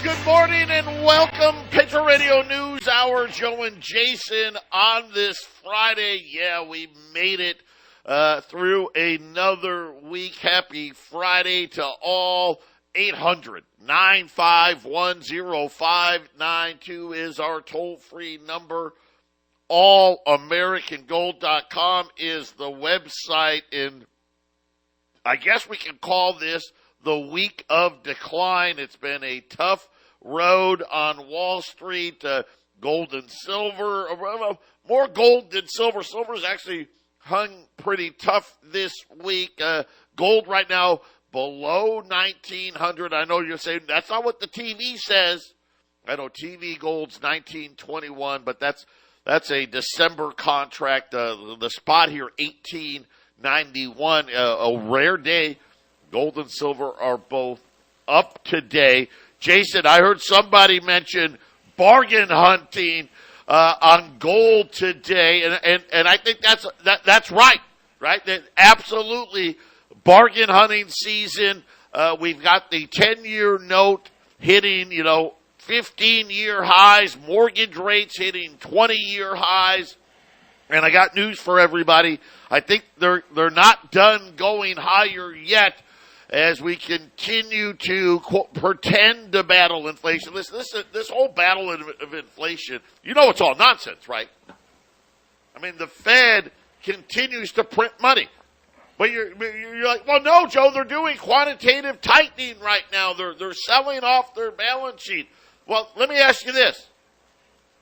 Good morning and welcome. Patriot Radio News Hour. Joe and Jason on this Friday. Yeah, we made it through another week. Happy Friday to all. 800-951-0592 is our toll-free number. AllAmericanGold.com is the website. And I guess we can call this the week of decline. It's been a tough road on Wall Street. Gold and silver, more gold than silver. Silver's actually hung pretty tough this week. Gold right now below 1,900. I know you're saying that's not what the TV says. I know TV gold's 1,921, but that's a December contract. The spot here 1,891. A rare day. Gold and silver are both up today. Jason, I heard somebody mention bargain hunting on gold today, and I think that's right? That absolutely bargain hunting season. We've got the 10-year note hitting, 15-year highs, mortgage rates hitting 20-year highs. And I got news for everybody. I think they're not done going higher yet as we continue to pretend to battle inflation. This whole battle of inflation, it's all nonsense, right? I mean, the Fed continues to print money. But you're like, well, no, Joe, they're doing quantitative tightening right now. They're selling off their balance sheet. Well, let me ask you this.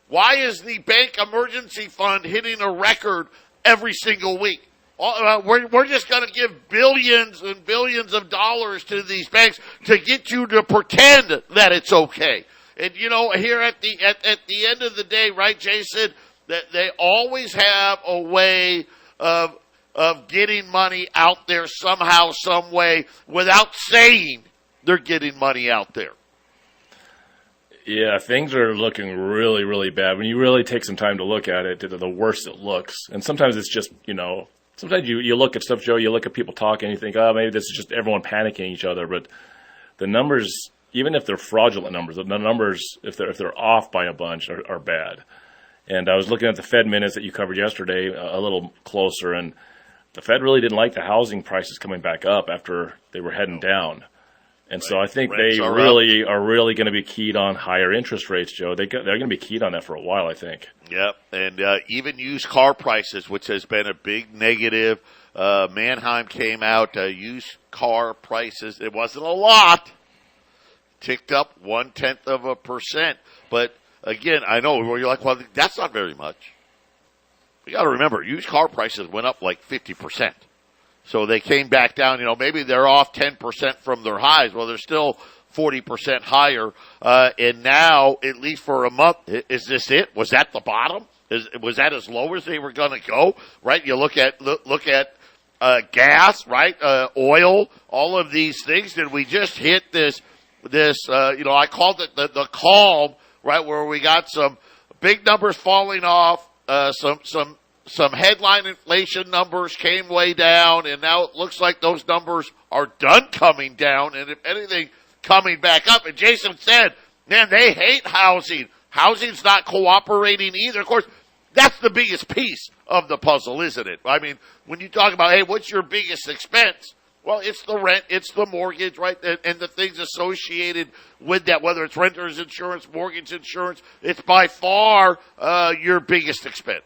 Why is the bank emergency fund hitting a record every single week? We're just going to give billions and billions of dollars to these banks to get you to pretend that it's okay. And, here at the end of the day, right, Jason, that they always have a way of getting money out there somehow, some way, without saying they're getting money out there. Yeah, things are looking really, really bad. When you really take some time to look at it, the worse it looks. And sometimes it's just, sometimes you look at stuff, Joe, you look at people talking, and you think, maybe this is just everyone panicking each other. But the numbers, even if they're fraudulent numbers, the numbers, if they're off by a bunch, are bad. And I was looking at the Fed minutes that you covered yesterday a little closer, and the Fed really didn't like the housing prices coming back up after they were heading down. And so I think they are really going to be keyed on higher interest rates, Joe. They're going to be keyed on that for a while, I think. Yep, and even used car prices, which has been a big negative. Manheim came out, used car prices, it wasn't a lot, ticked up 0.1%. But again, I know where you're like, well, that's not very much. You got to remember, used car prices went up like 50%. So they came back down, maybe they're off 10% from their highs. Well, they're still 40% higher. And now, at least for a month, is this it? Was that the bottom? Was that as low as they were going to go? Right? You look at gas, right? Oil, all of these things. Did we just hit this, I called it the calm, right? Where we got some big numbers falling off, some headline inflation numbers came way down, and now it looks like those numbers are done coming down, and if anything, coming back up. And Jason said, man, they hate housing. Housing's not cooperating either. Of course, that's the biggest piece of the puzzle, isn't it? I mean, when you talk about, hey, what's your biggest expense? Well, it's the rent, it's the mortgage, right, and the things associated with that, whether it's renter's insurance, mortgage insurance, it's by far your biggest expense.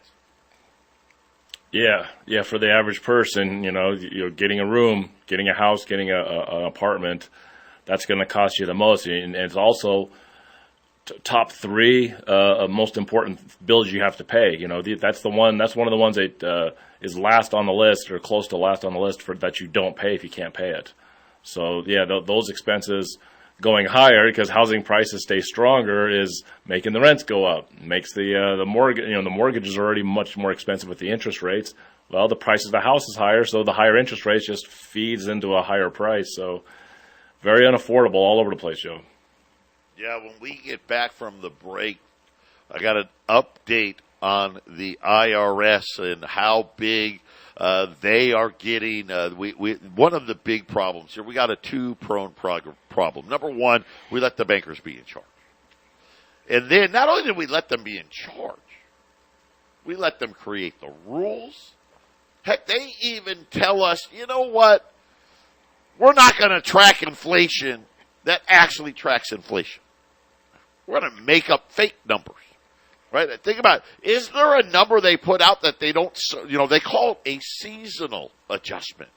Yeah, for the average person, you're getting a room, getting a house, getting an apartment, that's going to cost you the most. And it's also top three most important bills you have to pay. That's one of the ones that is last on the list or close to last on the list for that you don't pay if you can't pay it. So, yeah, those expenses going higher because housing prices stay stronger is making the rents go up. Makes the mortgage, the mortgages are already much more expensive with the interest rates. Well, the price of the house is higher, so the higher interest rates just feeds into a higher price. So very unaffordable all over the place, Joe. Yeah, when we get back from the break, I got an update on the IRS and how big They are getting one of the big problems here. We got a two-pronged problem. Number one, we let the bankers be in charge. And then not only did we let them be in charge, we let them create the rules. Heck, they even tell us, you know what? We're not going to track inflation that actually tracks inflation. We're going to make up fake numbers. Right? Think about it. Is there a number they put out that they don't, they call it a seasonal adjustment?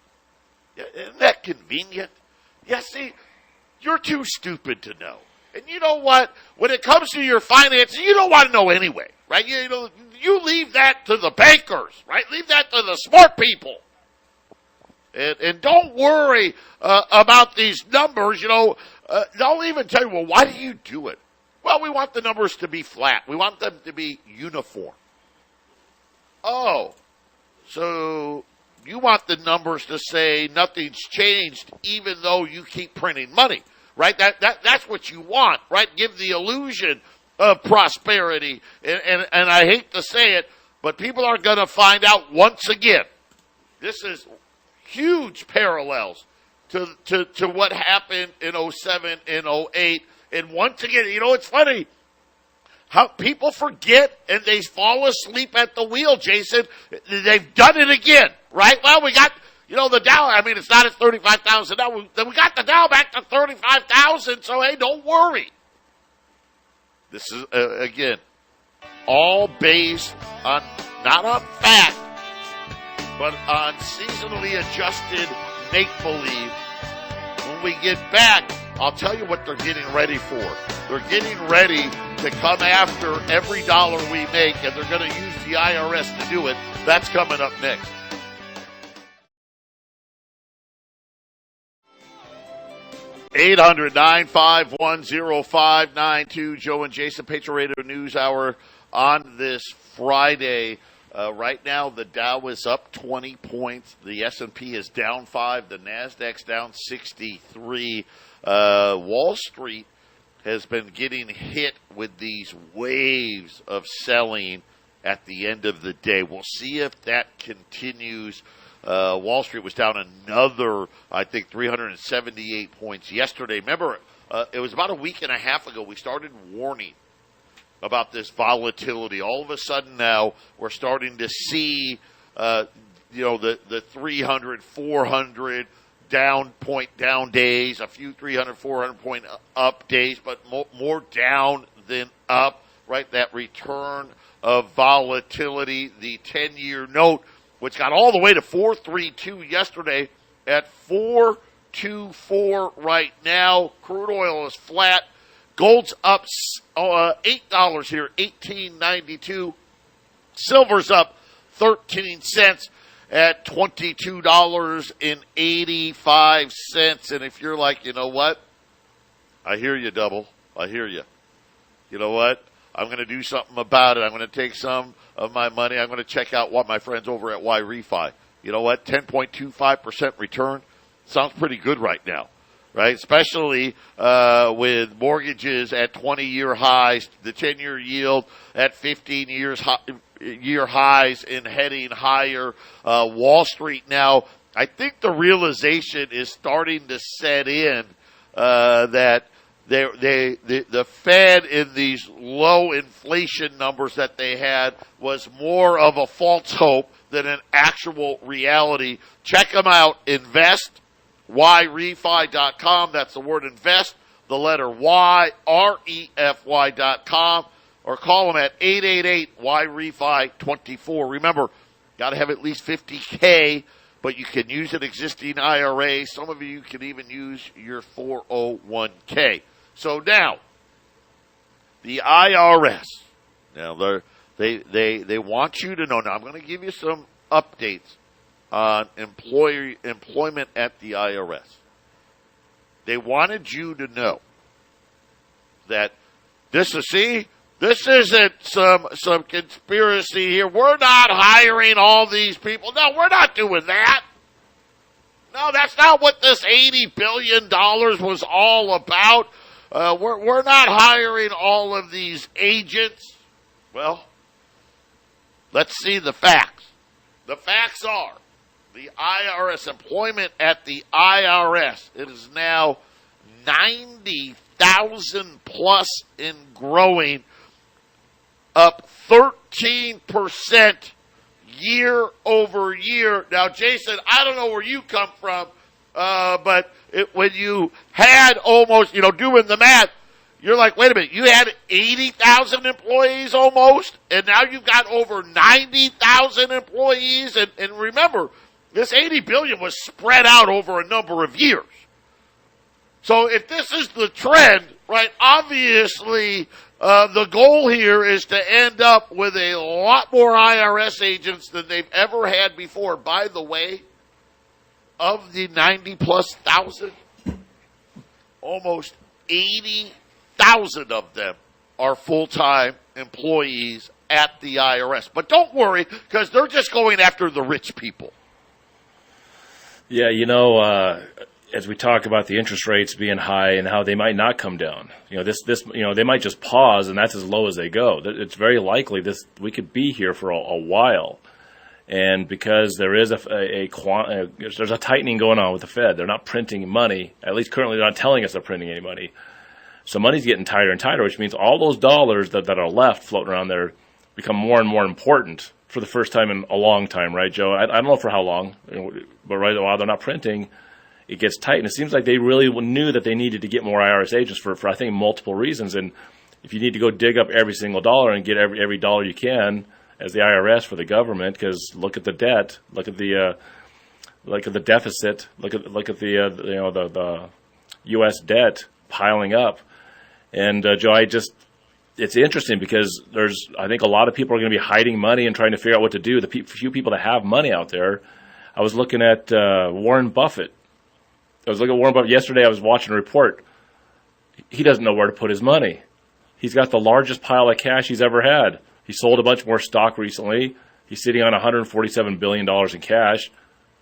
Isn't that convenient? Yeah, see, you're too stupid to know. And you know what? When it comes to your finances, you don't want to know anyway, right? You leave that to the bankers, right? Leave that to the smart people. And don't worry about these numbers. They'll even tell you, well, why do you do it? Well, we want the numbers to be flat. We want them to be uniform. Oh, so you want the numbers to say nothing's changed even though you keep printing money, right? That's what you want, right? Give the illusion of prosperity. And I hate to say it, but people are going to find out once again. This is huge parallels to what happened in 07 and 08. And once again, it's funny how people forget and they fall asleep at the wheel, Jason. They've done it again, right? Well, we got, the Dow. I mean, it's not at 35,000 now. We got the Dow back to 35,000. So, hey, don't worry. This is, again, all based on, not on fact, but on seasonally adjusted make-believe. When we get back, I'll tell you what they're getting ready for. They're getting ready to come after every dollar we make, and they're going to use the IRS to do it. That's coming up next. Eight 800-951-0592. Joe and Jason, Patriot Radio News Hour on this Friday. Right now, the Dow is up 20 points. The S&P is down 5. The Nasdaq's down 63. Wall Street has been getting hit with these waves of selling at the end of the day. We'll see if that continues. Wall Street was down another, I think, 378 points yesterday. Remember, it was about a week and a half ago we started warning about this volatility. All of a sudden now we're starting to see, the 300, 400 down days, a few 300, 400 point up days, but more down than up, right? That return of volatility. The 10-year note, which got all the way to 4.32 yesterday, at 4.24 right now. Crude oil is flat. Gold's up $8 here, $18.92. Silver's up 13 cents at $22.85. And if you're like, you know what? I hear you, Double. I hear you. You know what? I'm going to do something about it. I'm going to take some of my money. I'm going to check out what my friends over at Y-Refi. You know what? 10.25% return sounds pretty good right now. Right, especially with mortgages at 20-year highs, the 10-year yield at 15-year highs and heading higher. Wall Street now, I think the realization is starting to set in that the Fed in these low inflation numbers that they had was more of a false hope than an actual reality. Check them out. Invest. YREFI.com. That's the word invest, the letter Y, REFY.com, or call them at 888-YREFI-24. Remember, got to have at least $50K, but you can use an existing IRA. Some of you can even use your 401K. So now, the IRS, now they want you to know. Now, I'm going to give you some updates on employment at the IRS. They wanted you to know that this isn't some conspiracy here. We're not hiring all these people. No, we're not doing that. No, that's not what this $80 billion was all about. We're not hiring all of these agents. Well, let's see the facts. The facts are the IRS employment at the IRS. It is now 90,000 plus and growing, up 13% year over year. Now, Jason, I don't know where you come from, but when you had almost, doing the math, you're like, wait a minute, you had 80,000 employees almost, and now you've got over 90,000 employees. And remember, this $80 billion was spread out over a number of years. So if this is the trend, right, obviously the goal here is to end up with a lot more IRS agents than they've ever had before. By the way, of the 90-plus thousand, almost 80,000 of them are full-time employees at the IRS. But don't worry, because they're just going after the rich people. Yeah, as we talk about the interest rates being high and how they might not come down, they might just pause, and that's as low as they go. It's very likely we could be here for a while, and because there is there's a tightening going on with the Fed. They're not printing money. At least currently, they're not telling us they're printing any money. So money's getting tighter and tighter, which means all those dollars that are left floating around there become more and more important for the first time in a long time, right, Joe? I don't know for how long, but right while they're not printing, it gets tight. And it seems like they really knew that they needed to get more IRS agents for I think, multiple reasons. And if you need to go dig up every single dollar and get every dollar you can as the IRS for the government, because look at the debt, look at the deficit, look at the U.S. debt piling up. And Joe, it's interesting because I think a lot of people are going to be hiding money and trying to figure out what to do. The few people that have money out there, I was looking at Warren Buffett. Yesterday. I was watching a report. He doesn't know where to put his money. He's got the largest pile of cash he's ever had. He sold a bunch more stock recently. He's sitting on $147 billion in cash.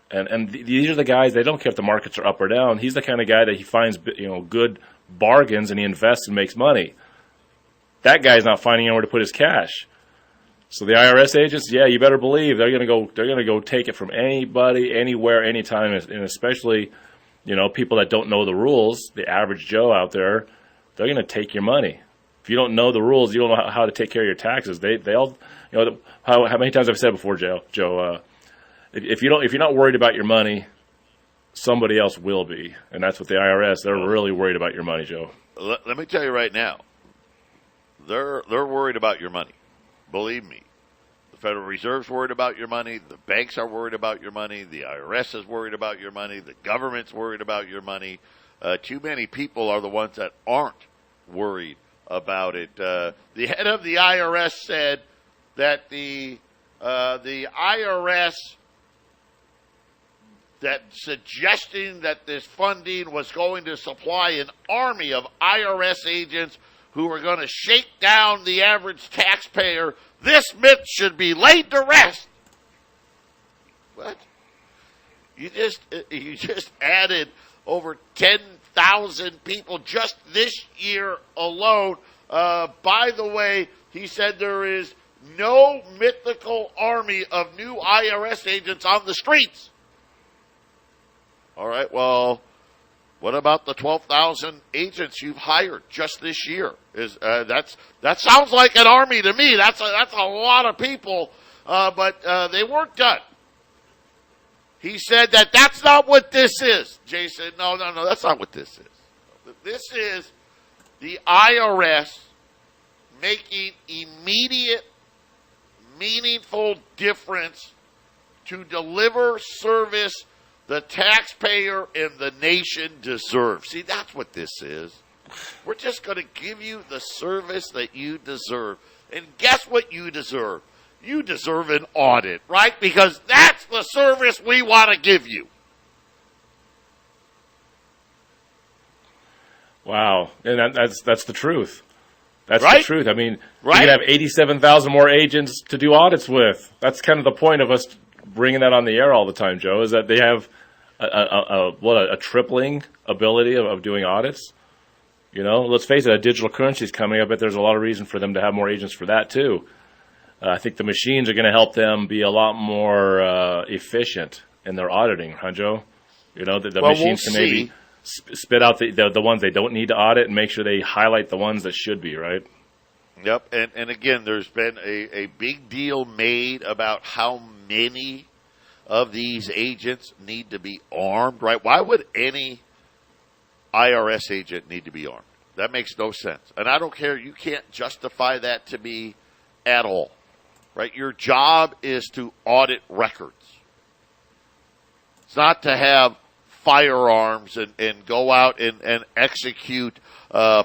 And these are the guys, they don't care if the markets are up or down. He's the kind of guy that he finds good bargains and he invests and makes money. That guy's not finding out where to put his cash. So the IRS agents, yeah, you better believe they're going to go take it from anybody, anywhere, anytime, and especially, people that don't know the rules, the average Joe out there, they're going to take your money. If you don't know the rules, you don't know how to take care of your taxes. They'll, how many times I've said before, Joe, if you're not worried about your money, somebody else will be, and that's what the IRS. They're really worried about your money, Joe. Let me tell you right now, they're worried about your money. Believe me, the Federal Reserve's worried about your money. The banks are worried about your money. The IRS is worried about your money. The government's worried about your money. Too many people are the ones that aren't worried about it. The head of the IRS said that the IRS that suggesting that this funding was going to supply an army of IRS agents who are going to shake down the average taxpayer. This myth should be laid to rest. What? You just added over 10,000 people just this year alone. By the way, he said there is no mythical army of new IRS agents on the streets. All right, well, what about the 12,000 agents you've hired just this year? That sounds like an army to me. That's a lot of people, but they weren't done. He said that's not what this is. Jay said, no, that's not what this is. This is the IRS making immediate, meaningful difference to deliver service the taxpayer and the nation deserve. See, that's what this is. We're just going to give you the service that you deserve. And guess what you deserve? You deserve an audit, right? Because that's the service we want to give you. Wow. And that's the truth. That's right? The truth. I mean, right? You could have 87,000 more agents to do audits with. That's kind of the point of us bringing that on the air all the time, Joe, is that they have a tripling ability of doing audits. Let's face it, a digital currency is coming. I bet there's a lot of reason for them to have more agents for that too. I think the machines are going to help them be a lot more efficient in their auditing, huh, Joe? You know, the Well, machines we'll can maybe see. spit out the ones they don't need to audit and make sure they highlight the ones that should be, right? Yep, and again, there's been a big deal made about how many of these agents need to be armed, right? Why would any IRS agent need to be armed? That makes no sense. And I don't care. You can't justify that to me at all, right? Your job is to audit records. It's not to have firearms and go out and execute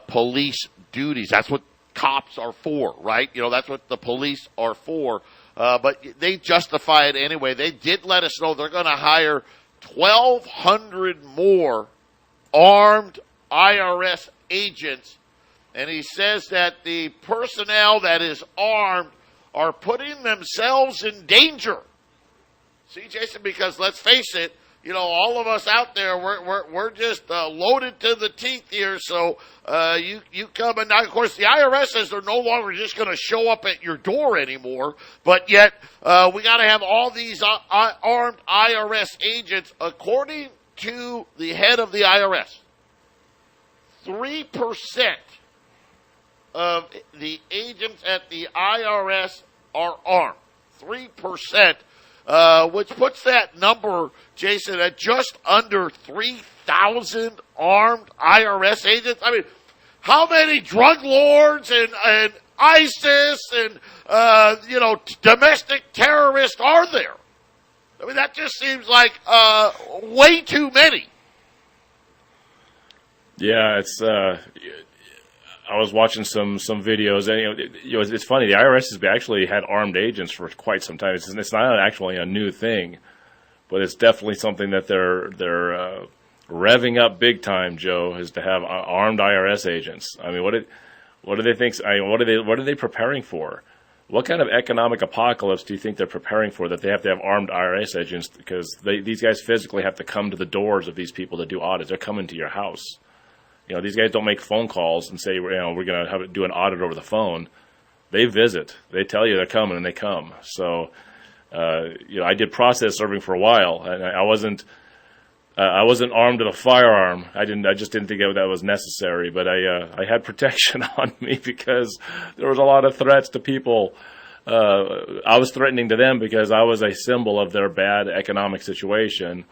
police duties. That's what cops are for, right? You know, that's what the police are for. But they justify it anyway. They did let us know they're going to hire 1,200 more armed IRS agents. And he says that the personnel that is armed are putting themselves in danger. See, Jason, because let's face it, you know, all of us out there, we're just loaded to the teeth here. So you come and now, of course, the IRS says they're no longer just going to show up at your door anymore. But yet we got to have all these armed IRS agents, according to the head of the IRS. 3% of the agents at the IRS are armed. 3%. Which puts that number, Jason, at just under 3,000 armed IRS agents. I mean, how many drug lords and ISIS and, domestic terrorists are there? I mean, that just seems like way too many. Yeah, it's. I was watching some videos, and it's funny. The IRS has actually had armed agents for quite some time. It's not actually a new thing, but it's definitely something that they're revving up big time. Joe, is to have armed IRS agents. I mean, what do they think? What are they preparing for? What kind of economic apocalypse do you think they're preparing for that they have to have armed IRS agents? Because these guys physically have to come to the doors of these people to do audits. They're coming to your house. You know, these guys don't make phone calls and say, we're going to do an audit over the phone. They visit. They tell you they're coming, and they come. So, I did process serving for a while, and I wasn't armed with a firearm. I just didn't think that was necessary. But I had protection on me because there was a lot of threats to people. I was threatening to them because I was a symbol of their bad economic situation.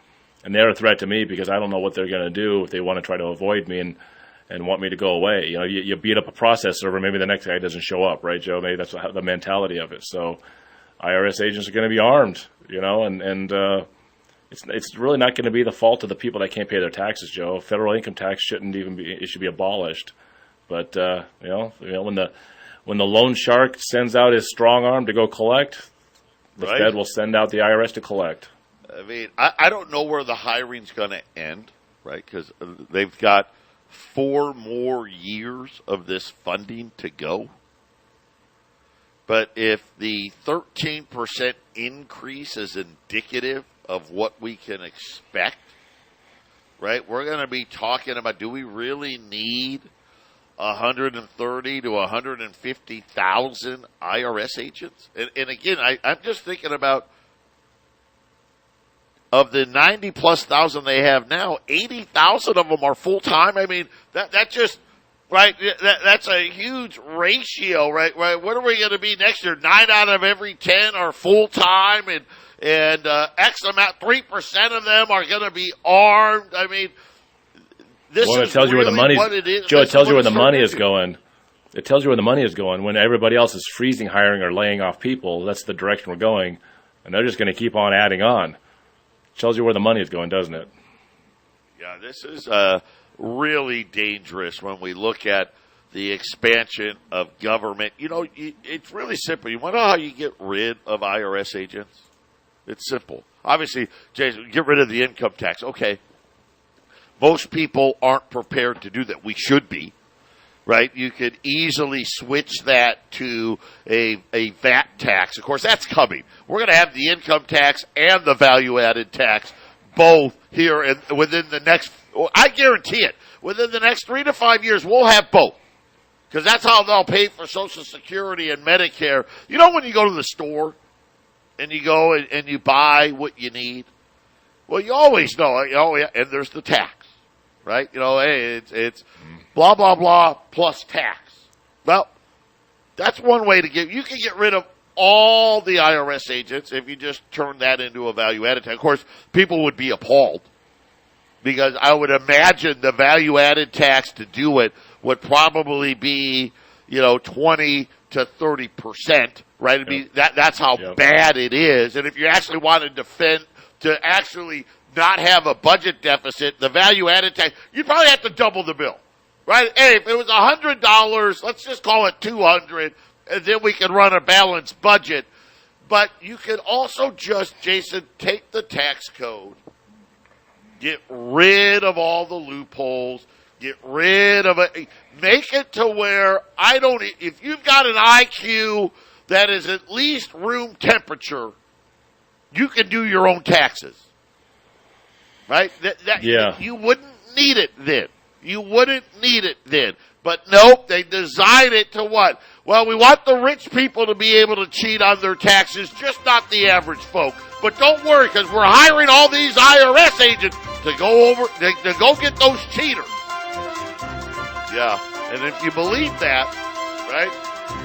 And they're a threat to me because I don't know what they're going to do if they want to try to avoid me and want me to go away. You know, you beat up a process server, maybe the next guy doesn't show up, right, Joe? Maybe that's the mentality of it. So IRS agents are going to be armed, and it's really not going to be the fault of the people that can't pay their taxes, Joe. Federal income tax it should be abolished. But when the loan shark sends out his strong arm to go collect, the Fed will send out the IRS to collect. I mean, I don't know where the hiring's going to end, right? Because they've got 4 more years of this funding to go. But if the 13% increase is indicative of what we can expect, right, we're going to be talking about, do we really need 130 to 150,000 IRS agents? And again, I'm just thinking about, of the 90-plus thousand they have now, 80,000 of them are full-time. I mean, that just, right, that's a huge ratio, right? What are we going to be next year? 9 out of every 10 are full-time, and X amount, 3% of them are going to be armed. I mean, this is tells you really where the what it is. Joe, it tells you where the money is going. It tells you where the money is going. When everybody else is freezing hiring or laying off people, that's the direction we're going, and they're just going to keep on adding on. Tells you where the money is going, doesn't it? Yeah, this is really dangerous when we look at the expansion of government. You know, it's really simple. You want to know how you get rid of IRS agents? It's simple. Obviously, Jason, get rid of the income tax. Okay. Most people aren't prepared to do that. We should be. Right? You could easily switch that to a VAT tax. Of course, that's coming. We're going to have the income tax and the value-added tax both here within the next, I guarantee it, within the next 3 to 5 years, we'll have both. Because that's how they'll pay for Social Security and Medicare. You know when you go to the store and you go and you buy what you need, Well, you always know, oh yeah, and there's the tax, right? Hey, it's blah blah blah plus tax. Well, that's one way to you can get rid of all the IRS agents if you just turn that into a value-added tax. Of course, people would be appalled because I would imagine the value-added tax to do it would probably be, 20 to 30%, right? It'd be, that's how bad it is. And if you actually want to actually not have a budget deficit, the value-added tax, you'd probably have to double the bill, right? Hey, if it was $100, let's just call it $200, and then we can run a balanced budget. But you could also just, Jason, take the tax code, get rid of all the loopholes, get rid of it, make it to where if you've got an IQ that is at least room temperature, you can do your own taxes. Right? You wouldn't need it then. But nope, they designed it to what? Well, we want the rich people to be able to cheat on their taxes, just not the average folk. But don't worry, because we're hiring all these IRS agents to go get those cheaters. Yeah, and if you believe that, right?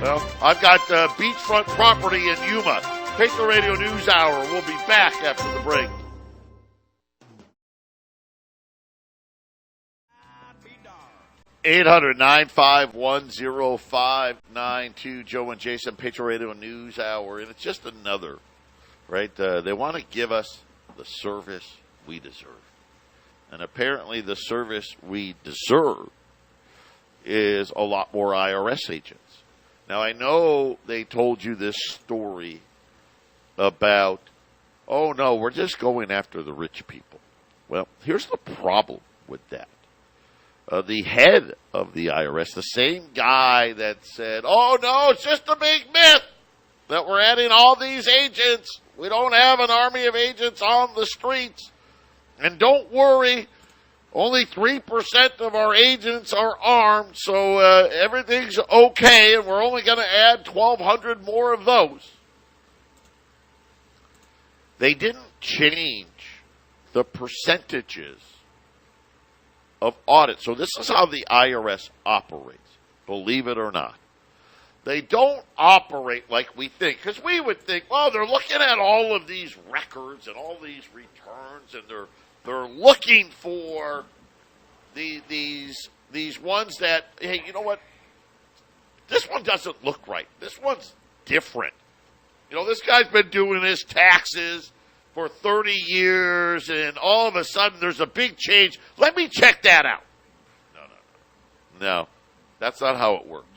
Well, I've got beachfront property in Yuma. Patriot Radio News Hour. We'll be back after the break. (800) 951-0592. Joe and Jason, Patriot Radio News Hour, and it's just another, right? They want to give us the service we deserve, and apparently the service we deserve is a lot more IRS agents. Now, I know they told you this story about, oh, no, we're just going after the rich people. Well, here's the problem with that. The head of the IRS, the same guy that said, oh, no, it's just a big myth that we're adding all these agents. We don't have an army of agents on the streets. And don't worry, only 3% of our agents are armed, so everything's okay, and we're only going to add 1,200 more of those. They didn't change the percentages of audits. So this is how the IRS operates, believe it or not. They don't operate like we think, because we would think, well, they're looking at all of these records and all these returns, and they're looking for these ones that, hey, you know what? This one doesn't look right. This one's different. This guy's been doing his taxes for 30 years, and all of a sudden there's a big change. Let me check that out. No, that's not how it works.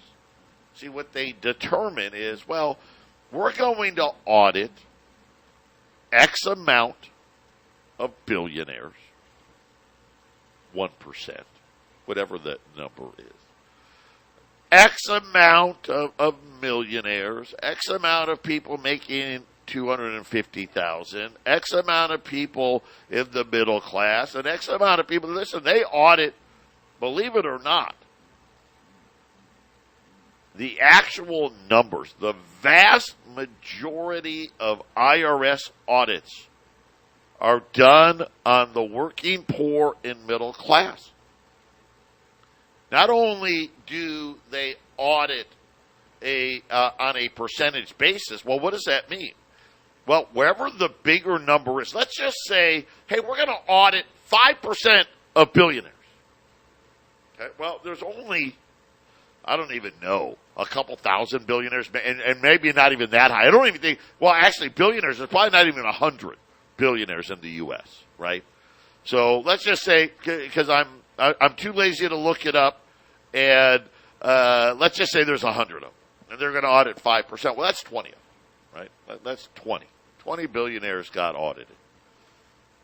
See, what they determine is, well, we're going to audit X amount of billionaires, 1%, whatever that number is. X amount of millionaires, X amount of people making $250,000, X amount of people in the middle class, and X amount of people. Listen, they audit, believe it or not, the actual numbers. The vast majority of IRS audits are done on the working poor and middle class. Not only do they audit on a percentage basis, well, what does that mean? Well, wherever the bigger number is, let's just say, hey, we're going to audit 5% of billionaires. Okay, well, there's only, I don't even know, a couple thousand billionaires, and maybe not even that high. I don't even think, well, actually, billionaires, there's probably not even 100 billionaires in the U.S., right? So let's just say, because I'm too lazy to look it up, and let's just say there's 100 of them, and they're going to audit 5%. Well, that's 20 of them, right? That's 20. 20 billionaires got audited.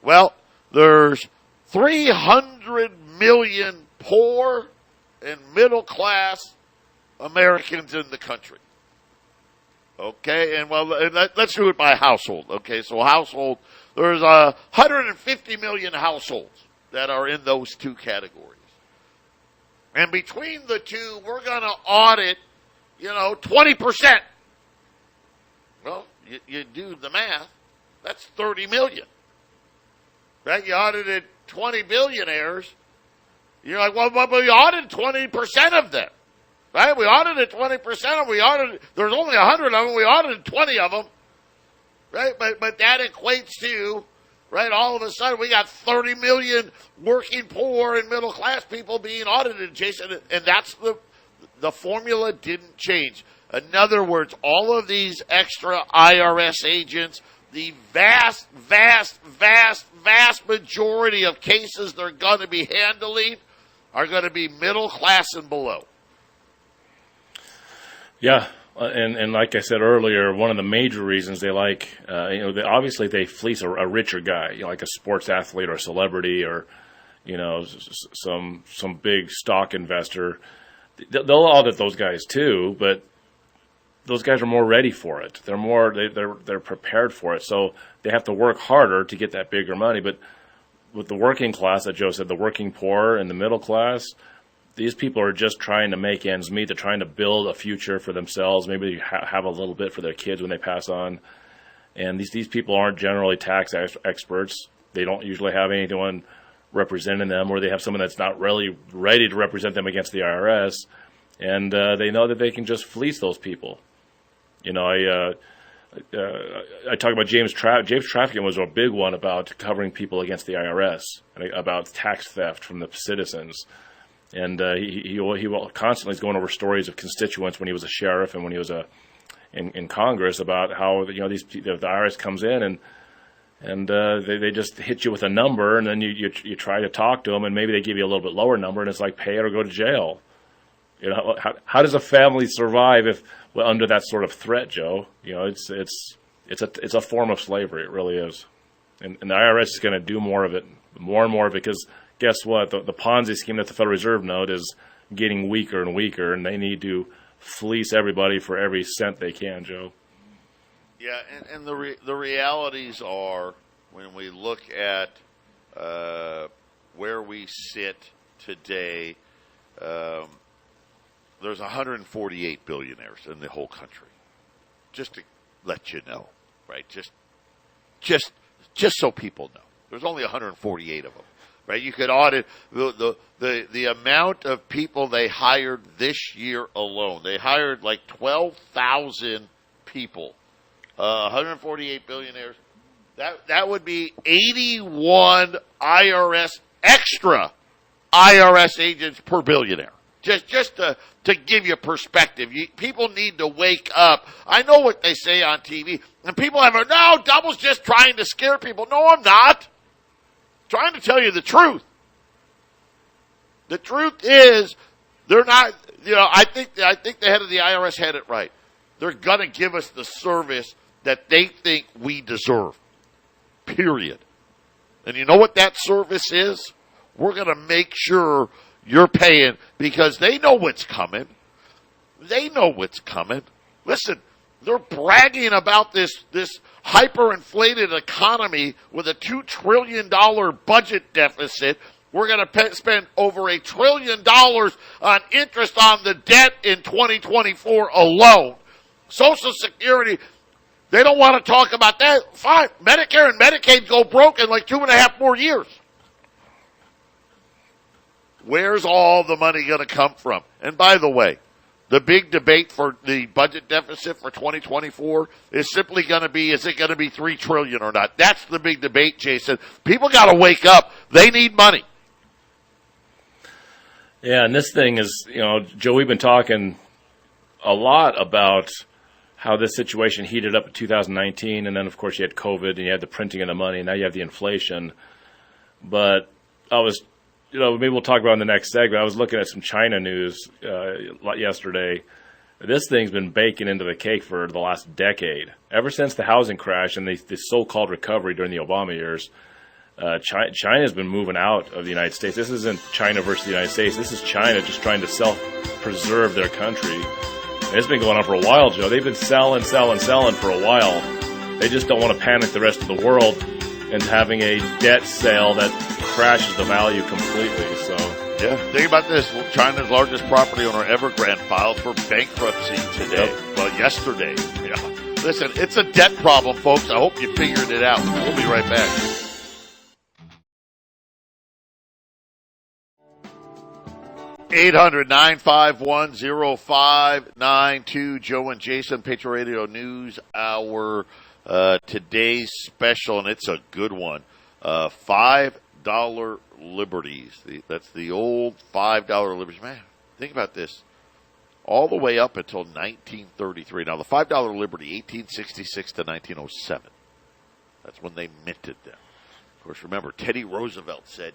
Well, there's 300 million poor and middle-class Americans in the country. Okay, and let's do it by household. Okay, so household, there's 150 million households that are in those two categories. And between the two, we're going to audit, 20%. Well, you do the math. That's 30 million. right? You audited 20 billionaires. You're like, well, but we audited 20% of them, right? We audited 20% of them. There's only 100 of them. We audited 20 of them, right? But that equates to, right, all of a sudden we got 30 million working poor and middle class people being audited, Jason, and that's the formula didn't change. In other words, all of these extra IRS agents, the vast majority of cases they're going to be handling are going to be middle class and below. Yeah, and like I said earlier, one of the major reasons they like, obviously they fleece a richer guy, like a sports athlete or a celebrity or, some big stock investor. They'll audit those guys too, but those guys are more ready for it. They're prepared for it, so they have to work harder to get that bigger money. But with the working class, that Joe said, the working poor and the middle class, these people are just trying to make ends meet. They're trying to build a future for themselves, maybe have a little bit for their kids when they pass on. And these people aren't generally tax experts. They don't usually have anyone representing them, or they have someone that's not really ready to represent them against the IRS. And they know that they can just fleece those people. I talk about James Trafficking was a big one about covering people against the IRS, and about tax theft from the citizens. And he constantly is going over stories of constituents when he was a sheriff and when he was in Congress about how the IRS comes in and they just hit you with a number, and then you try to talk to them, and maybe they give you a little bit lower number, and it's like pay it or go to jail. How does a family survive under that sort of threat, Joe? It's a form of slavery. It really is, and the IRS is going to do more and more, because guess what? The Ponzi scheme that the Federal Reserve note is getting weaker and weaker, and they need to fleece everybody for every cent they can, Joe. Yeah, and the realities are, when we look at where we sit today, there's 148 billionaires in the whole country. Just to let you know, right? Just so people know, there's only 148 of them, right? You could audit the amount of people they hired this year alone. They hired like 12,000 people. 148 billionaires. That would be 81 extra IRS agents per billionaire. Just to give you perspective. People need to wake up. I know what they say on TV, and people have no, Double's just trying to scare people. No, I'm not. I'm trying to tell you the truth. The truth is, they're not. I think the head of the IRS had it right. They're gonna give us the service that they think we deserve. Period. And you know what that service is? We're gonna make sure you're paying, because they know what's coming. They know what's coming. Listen, they're bragging about this hyperinflated economy with a $2 trillion budget deficit. We're going to spend over $1 trillion on interest on the debt in 2024 alone. Social Security, they don't want to talk about that. Fine. Medicare and Medicaid go broke in like 2.5 more years. Where's all the money going to come from? And by the way, the big debate for the budget deficit for 2024 is simply going to be, is it going to be $3 trillion or not? That's the big debate, Jason. People got to wake up. They need money. Yeah, and this thing is, Joe, we've been talking a lot about how this situation heated up in 2019, and then, of course, you had COVID, and you had the printing of the money, and now you have the inflation. But I was, maybe we'll talk about in the next segment. I was looking at some China news yesterday. This thing's been baking into the cake for the last decade. Ever since the housing crash and the so-called recovery during the Obama years, China's been moving out of the United States. This isn't China versus the United States. This is China just trying to self-preserve their country. And it's been going on for a while, Joe. They've been selling for a while. They just don't want to panic the rest of the world and having a debt sale that crashes the value completely. So yeah, think about this. China's largest property owner, Evergrande, filed for bankruptcy today. Yep. Well, yesterday. Yeah. Listen, it's a debt problem, folks. I hope you figured it out. We'll be right back. 800-951-0592. Joe and Jason, Patriot Radio News Hour. Today's special, and it's a good one. $5 liberties. That's the old $5 liberties. Man, think about this. All the way up until 1933. Now, the $5 liberty, 1866 to 1907. That's when they minted them. Of course, remember, Teddy Roosevelt said,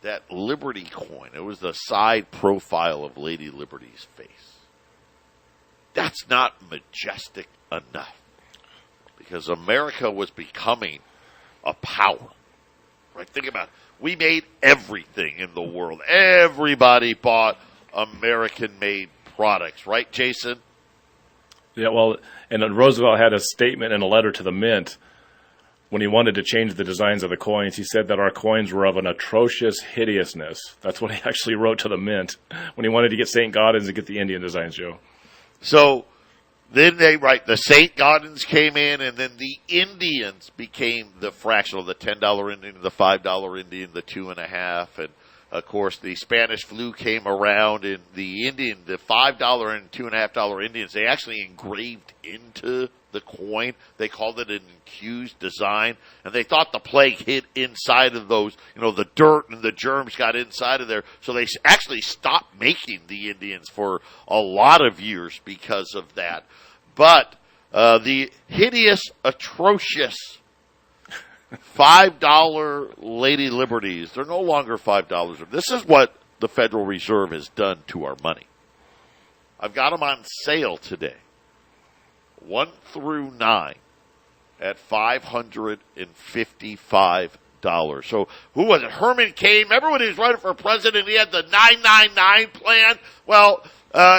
that Liberty coin, it was the side profile of Lady Liberty's face. That's not majestic enough. Because America was becoming a power. Right? Think about it. We made everything in the world. Everybody bought American-made products. Right, Jason? Yeah, well, and Roosevelt had a statement in a letter to the mint when he wanted to change the designs of the coins. He said that our coins were of an atrocious hideousness. That's what he actually wrote to the mint when he wanted to get St. Gaudens and get the Indian designs, Joe. So then the St. Gaudens came in, and then the Indians became the fractional, the $10 Indian, the $5 Indian, the 2.5, and of course the Spanish flu came around, and the $5 and $2.5 Indians, they actually engraved into the coin. They called it an infused design, and they thought the plague hid inside of those, the dirt and the germs got inside of there. So they actually stopped making the Indians for a lot of years because of that. But the hideous, atrocious $5 Lady Liberties, they're no longer $5. This is what the Federal Reserve has done to our money. I've got them on sale today. 1 through 9 at $555. So who was it? Herman Cain. Remember when he was running for president, he had the 999 plan? Well,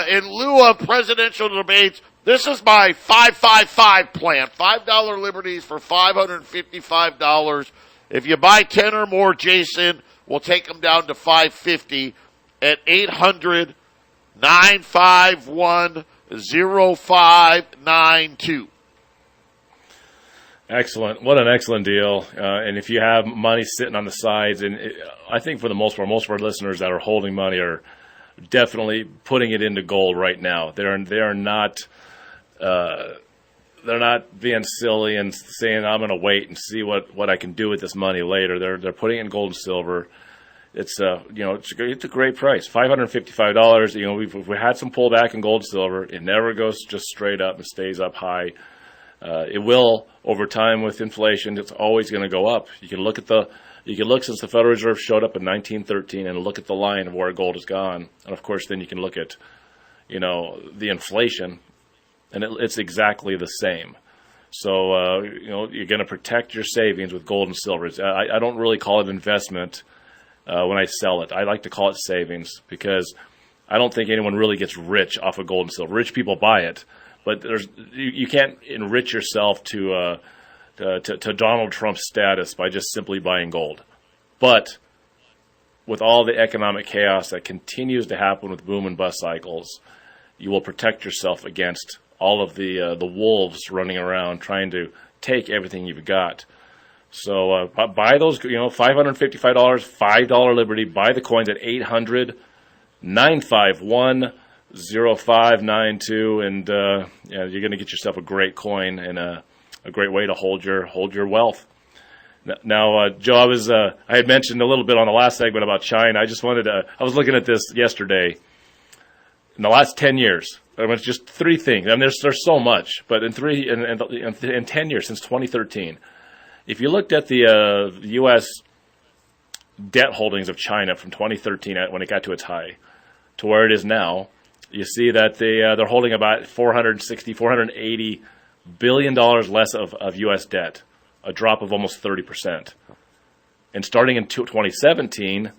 in lieu of presidential debates, this is my 555 plan. $5 liberties for $555. If you buy 10 or more, Jason, we'll take them down to $550 at 800-951-0592. Excellent. What an excellent deal. And if you have money sitting on the sides, and I think for the most part, most of our listeners that are holding money are definitely putting it into gold right now. They're not being silly and saying, I'm going to wait and see what I can do with this money later. They're putting it in gold and silver. It's it's a great price, $555. We had some pullback in gold and silver. It never goes just straight up and stays up high. It will over time with inflation. It's always going to go up. You can look since the Federal Reserve showed up in 1913 and look at the line of where gold has gone, and of course then you can look at the inflation, and it's exactly the same. So you're going to protect your savings with gold and silver. I don't really call it investment. When I sell it, I like to call it savings, because I don't think anyone really gets rich off of gold and silver. Rich people buy it, but you can't enrich yourself to Donald Trump's status by just simply buying gold. But with all the economic chaos that continues to happen with boom and bust cycles, you will protect yourself against all of the wolves running around trying to take everything you've got. So buy those, $555, $5 Liberty. Buy the coins at 800-951-0592, and you're going to get yourself a great coin and a great way to hold your wealth. Now, Joe, I had mentioned a little bit on the last segment about China. I was looking at this yesterday. In the last 10 years, it's just three things. I mean, there's so much, but in 10 years, since 2013. If you looked at the U.S. debt holdings of China from 2013 when it got to its high to where it is now, you see that they're holding about $480 billion less of U.S. debt, a drop of almost 30%. And starting in 2017,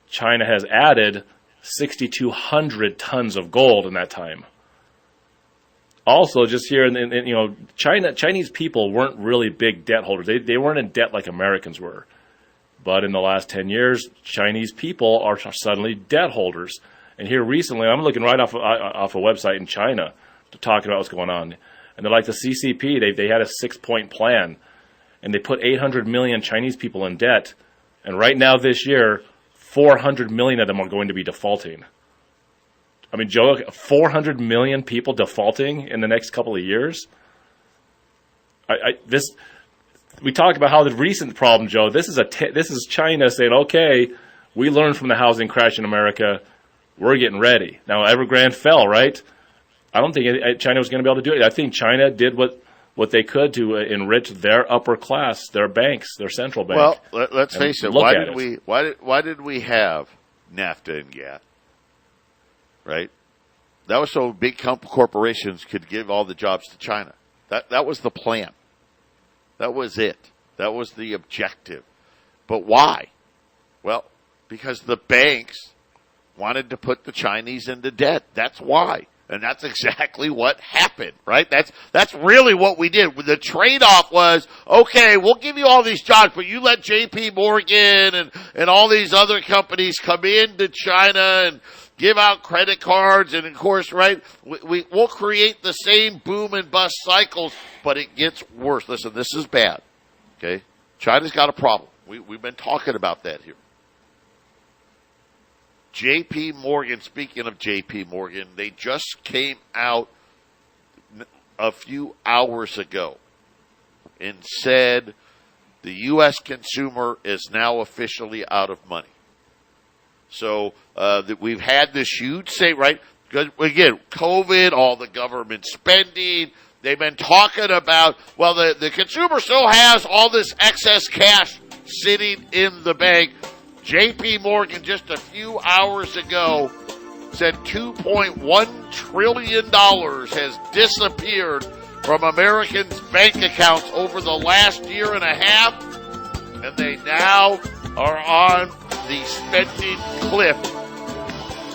China has added 6,200 tons of gold in that time. Also, just here, Chinese people weren't really big debt holders. They weren't in debt like Americans were. But in the last 10 years, Chinese people are suddenly debt holders. And here recently, I'm looking right off a website in China to talk about what's going on. And they're like the CCP. They had a 6-point plan, and they put 800 million Chinese people in debt. And right now this year, 400 million of them are going to be defaulting. I mean, Joe, 400 million people defaulting in the next couple of years. We talk about how the recent problem, Joe. This is China saying, okay, we learned from the housing crash in America. We're getting ready. Now, Evergrande fell, right? I don't think China was going to be able to do it. I think China did what they could to enrich their upper class, their banks, their central bank. Well, let's face it. Why did we have NAFTA and GATT? Right? That was so big corporations could give all the jobs to China. That was the plan. That was it. That was the objective. But why? Well, because the banks wanted to put the Chinese into debt. That's why. And that's exactly what happened, right? That's really what we did. The trade-off was, okay, we'll give you all these jobs, but you let J.P. Morgan and all these other companies come into China and give out credit cards. And, of course, right, we'll create the same boom and bust cycles, but it gets worse. Listen, this is bad, okay? China's got a problem. We've been talking about that here. J.P. Morgan, speaking of J.P. Morgan, they just came out a few hours ago and said the U.S. consumer is now officially out of money. So that we've had this huge right? Because, again, COVID, all the government spending, they've been talking about, well, the consumer still has all this excess cash sitting in the bank. J.P. Morgan just a few hours ago said $2.1 trillion has disappeared from Americans' bank accounts over the last year and a half, and they now are on the spending cliff,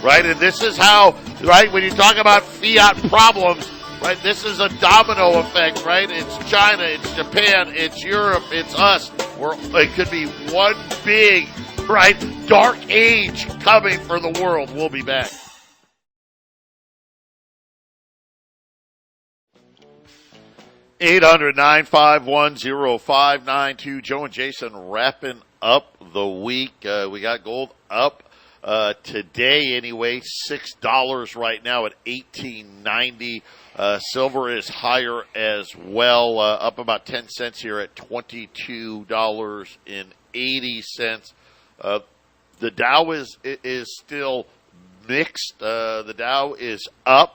right? And this is how, right, when you talk about fiat problems, right, this is a domino effect, right? It's China, it's Japan, it's Europe, it's us. It could be one big, right, dark age coming for the world. We'll be back. $800-951-0592. Joe and Jason wrapping up the week. We got gold up today anyway, $6 right now at $18.90. Silver is higher as well, up about 10 cents here at $22.80. The Dow is still mixed. The Dow is up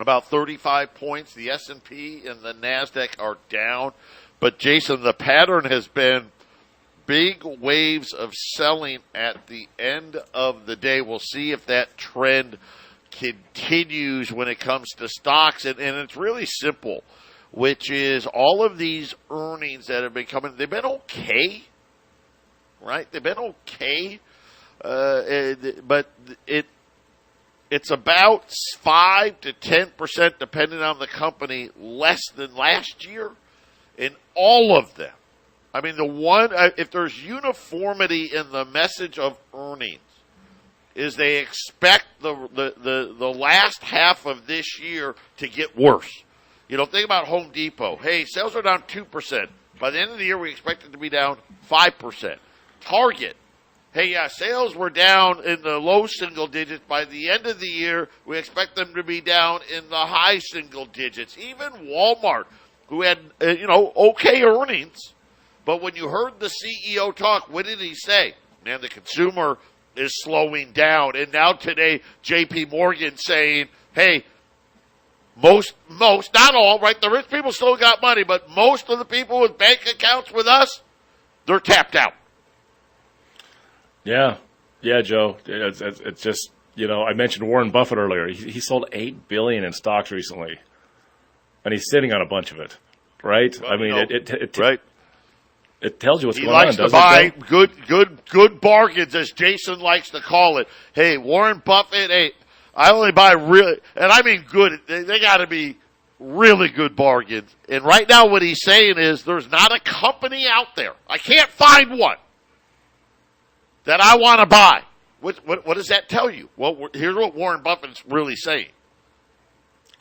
about 35 points. The S&P and the NASDAQ are down. But, Jason, the pattern has been big waves of selling at the end of the day. We'll see if that trend continues when it comes to stocks. And it's really simple, which is all of these earnings that have been coming, they've been okay. Right? They've been okay, but it's about 5 to 10%, depending on the company, less than last year in all of them. I mean, if there's uniformity in the message of earnings, is they expect the last half of this year to get worse. You know, think about Home Depot. Hey, sales are down 2%. By the end of the year, we expect it to be down 5%. Target. Hey, yeah, sales were down in the low single digits. By the end of the year, we expect them to be down in the high single digits. Even Walmart, who had, okay earnings, but when you heard the CEO talk, what did he say? Man, the consumer is slowing down. And now today, J.P. Morgan saying, hey, most, not all, right? The rich people still got money, but most of the people with bank accounts with us, they're tapped out. Yeah, Joe. It's just, I mentioned Warren Buffett earlier. He sold $8 billion in stocks recently, and he's sitting on a bunch of it, right? Well, I mean, right. It tells you what's going on. He likes to buy good bargains, as Jason likes to call it. Hey, Warren Buffett. Hey, I only buy really, and I mean good. They got to be really good bargains. And right now, what he's saying is, there's not a company out there. I can't find one that I want to buy. What does that tell you? Well, here's what Warren Buffett's really saying.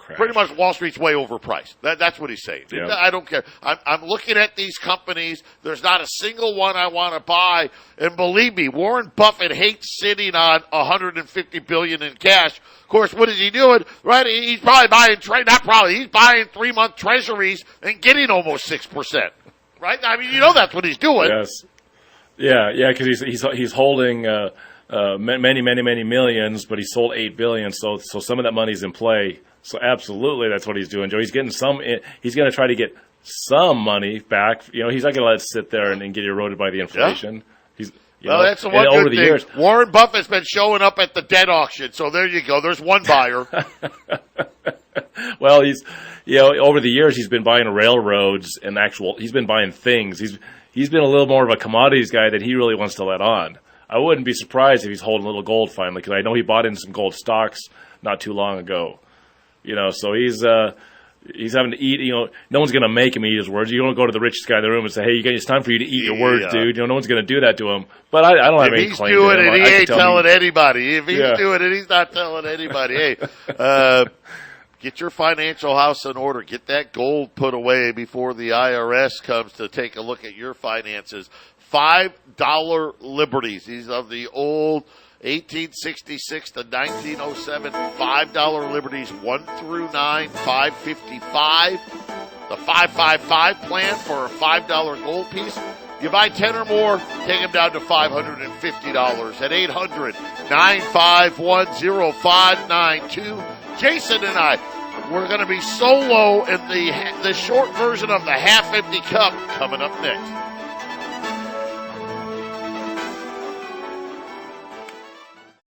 crash. Pretty much Wall Street's way overpriced. That's what he's saying. Yeah. I don't care. I'm looking at these companies. There's not a single one I want to buy. And believe me, Warren Buffett hates sitting on $150 billion in cash. Of course, what is he doing? Right? He's probably buying he's buying 3-month treasuries and getting almost 6%. Right? I mean, that's what he's doing. Yes. Yeah, because he's holding many millions, but he sold $8 billion, so some of that money's in play. So absolutely, that's what he's doing, Joe. He's getting some. He's going to try to get some money back. He's not going to let it sit there and get eroded by the inflation. Yeah. He's, that's the one good thing. Years, Warren Buffett's been showing up at the debt auction, so there you go. There's one buyer. Well, over the years he's been buying railroads and he's been buying things. He's been a little more of a commodities guy that he really wants to let on. I wouldn't be surprised if he's holding a little gold finally, because I know he bought in some gold stocks not too long ago. So he's having to eat. No one's going to make him eat his words. You don't go to the richest guy in the room and say, "Hey, it's time for you to eat your words, dude." No one's going to do that to him. But I don't have any claim to him. If he's doing it, he ain't telling anybody. If he's doing it, he's not telling anybody. Hey, get your financial house in order. Get that gold put away before the IRS comes to take a look at your finances. $5 liberties. These are the old 1866 to 1907 $5 liberties, 1 through 9, $5.55. The 555 plan for a $5 gold piece. You buy 10 or more, take them down to $550 at 800-951-0592. Jason and I, we're going to be so low in the short version of the half-empty cup coming up next.